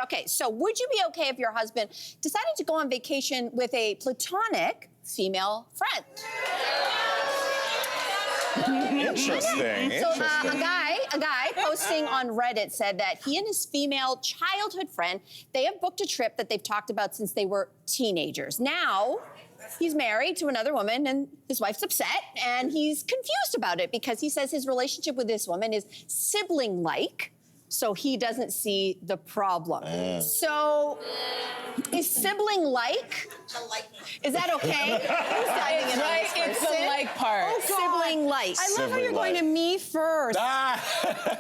Okay, so would you be okay if your husband decided to go on vacation with a platonic female friend? Interesting. So a guy posting on Reddit said that he and his female childhood friend, they have booked a trip that they've talked about since they were teenagers. Now, he's married to another woman and his wife's upset and he's confused about it because he says his relationship with this woman is sibling-like. So he doesn't see the problem. So, is sibling-like? Is that okay? It's the like part. Oh, sibling-like. I love how you're going to me first.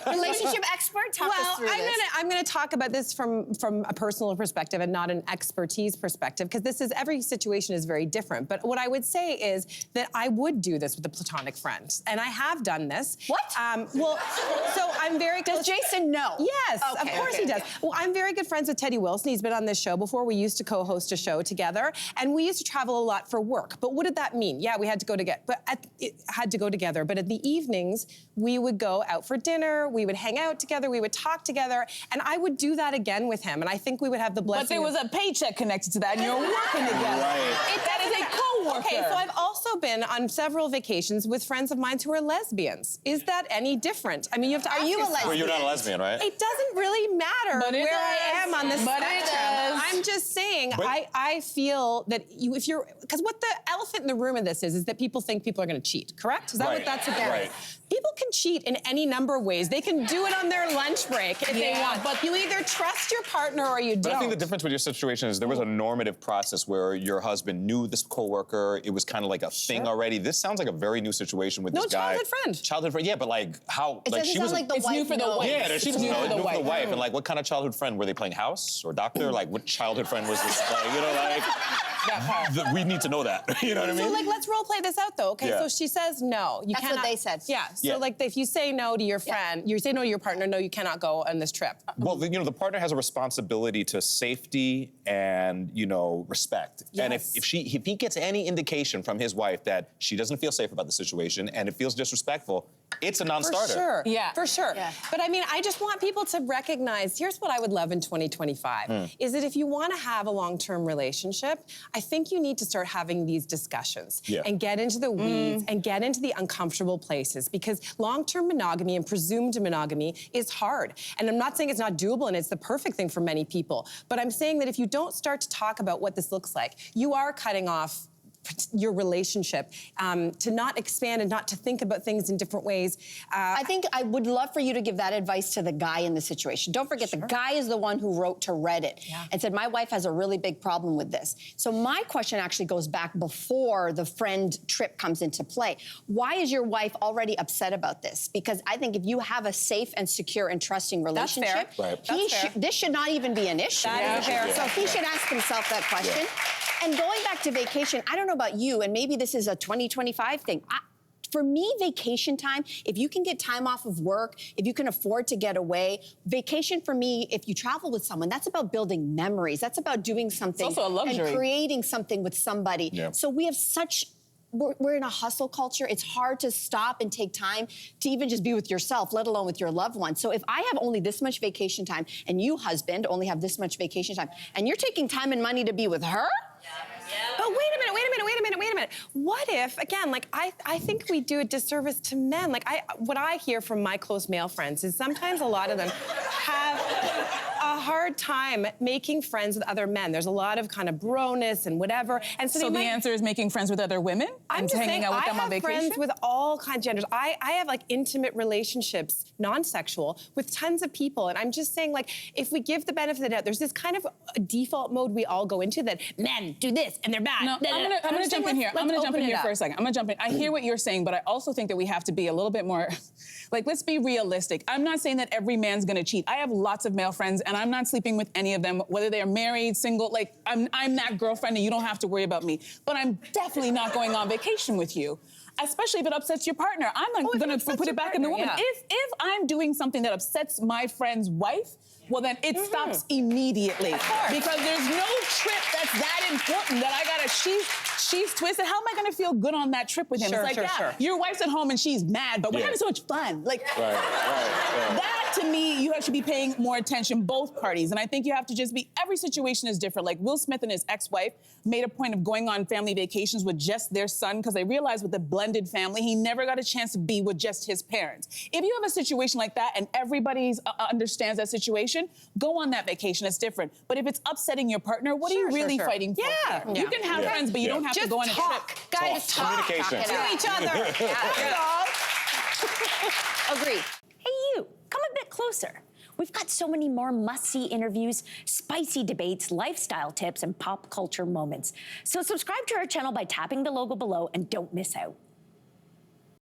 Relationship expert, talk us through this. I'm gonna talk about this from a personal perspective and not an expertise perspective, because this is, every situation is very different. But what I would say is that I would do this with a platonic friend, and I have done this. What? Well, so I'm very close. Does Jason know? Yes, okay, of course he does. Well, I'm very good friends with Teddy Wilson. He's been on this show before. We used to co-host a show together, and we used to travel a lot for work. But what did that mean? Yeah, we had to go together. But at the evenings, we would go out for dinner. We would hang out together. We would talk together, and I would do that again with him. And I think we would have the blessing. But there was a paycheck connected to that, and you're working together. Right. That is a co-worker. Okay, so I've also been on several vacations with friends of mine who are lesbians. Is that any different? I mean, you have to ask you a yourself. lesbian? Well, you're not a lesbian, right? It doesn't really matter But it where does. I am on the But it spectrum. does. I'm just saying, But- I feel that because what the elephant in the room of this is that people think people are going to cheat, correct? Is that Right. what that's about? Right. People can cheat in any number of ways. They can do it on their lunch break if they Yeah. want, but you either trust your partner or you But don't. I think the difference with your situation is there was a normative process where your husband knew this coworker. It was kind of like a thing already. This sounds like a very new situation with this guy. childhood friend. Childhood friend, yeah, but like how? It like doesn't she sound was. like the It's wife new for the knows. wife. Yeah, she It's doesn't new know. for It's the new for the wife. wife. And like, what kind of childhood friend were they playing house or doctor? Like, what childhood friend was this? Like, you know, like. We need to know that. You know what I mean? So, like, let's role play this out, though. Okay, Yeah. so she says no. You That's what cannot. they said. Yeah. So, Yeah. like, if you say no to your friend, you say no to your partner. No, you cannot go on this trip. Well, you know, the partner has a responsibility to safety and, you know, respect. And Yes. if he gets any indication from his wife that she doesn't feel safe about the situation and it feels disrespectful, it's a non-starter. For sure. Yeah. For sure. Yeah. But I mean, I just want people to recognize, here's what I would love in 2025, is that if you want to have a long-term relationship, I think you need to start having these discussions Yeah. and get into the weeds and get into the uncomfortable places, because long-term monogamy and presumed monogamy is hard. And I'm not saying it's not doable and it's the perfect thing for many people, but I'm saying that if you don't start to talk about what this looks like, you are cutting off your relationship, to not expand and not to think about things in different ways. I think I would love for you to give that advice to the guy in the situation. Don't forget, the guy is the one who wrote to Reddit and said, my wife has a really big problem with this. So my question actually goes back before the friend trip comes into play. Why is your wife already upset about this? Because I think if you have a safe and secure and trusting That's fair. relationship, Right. That's fair. this should not even be an issue. That is fair. So he should ask himself that question. And going back to vacation, I don't know about you, and maybe this is a 2025 thing. For me, vacation time, if you can get time off of work, if you can afford to get away, vacation for me, if you travel with someone, that's about building memories. That's about doing something also a luxury. and creating something with somebody. Yeah. So we have we're in a hustle culture. It's hard to stop and take time to even just be with yourself, let alone with your loved one. So if I have only this much vacation time and you, husband, only have this much vacation time, and you're taking time and money to be with her? But wait a minute. What if, again, like, I think we do a disservice to men. Like, what I hear from my close male friends is sometimes a lot of them have a hard time making friends with other men. There's a lot of kind of broness and whatever. And so, So the answer is making friends with other women I'm and just hanging saying, out with I them on have vacation? friends with all kinds of genders. I have like intimate relationships, non-sexual, with tons of people. And I'm just saying, like, if we give the benefit of the doubt, there's this kind of default mode we all go into that men do this and they're bad. No, I'm gonna jump in here. I'm gonna jump in here for a second. I'm gonna jump in. I hear what you're saying, but I also think that we have to be a little bit more, like, let's be realistic. I'm not saying that every man's gonna cheat. I have lots of male friends, and I'm not sleeping with any of them, whether they're married, single. Like, I'm that girlfriend, and you don't have to worry about me. But I'm definitely not going on vacation with you, especially if it upsets your partner. I'm not gonna put it back in the woman. yeah. If I'm doing something that upsets my friend's wife, well, then it stops immediately. Because there's no trip that's that important that she's twisted. How am I gonna feel good on that trip with him? Sure, It's like, sure. your wife's at home and she's mad, but we're Yeah. having so much fun. Like, Right. that to me, you should be paying more attention, both parties. And I think you have to just be, every situation is different. Like Will Smith and his ex-wife made a point of going on family vacations with just their son because they realized with the blended family, he never got a chance to be with just his parents. If you have a situation like that and everybody understands that situation, go on that vacation, it's different. But if it's upsetting your partner, what are you really fighting for? Yeah. You can have friends, but you don't have to Just go on a talk. trip. Guys, talk. Communication. To each other. That's all. Agreed. Hey, you, come a bit closer. We've got so many more must-see interviews, spicy debates, lifestyle tips, and pop culture moments. So subscribe to our channel by tapping the logo below and don't miss out.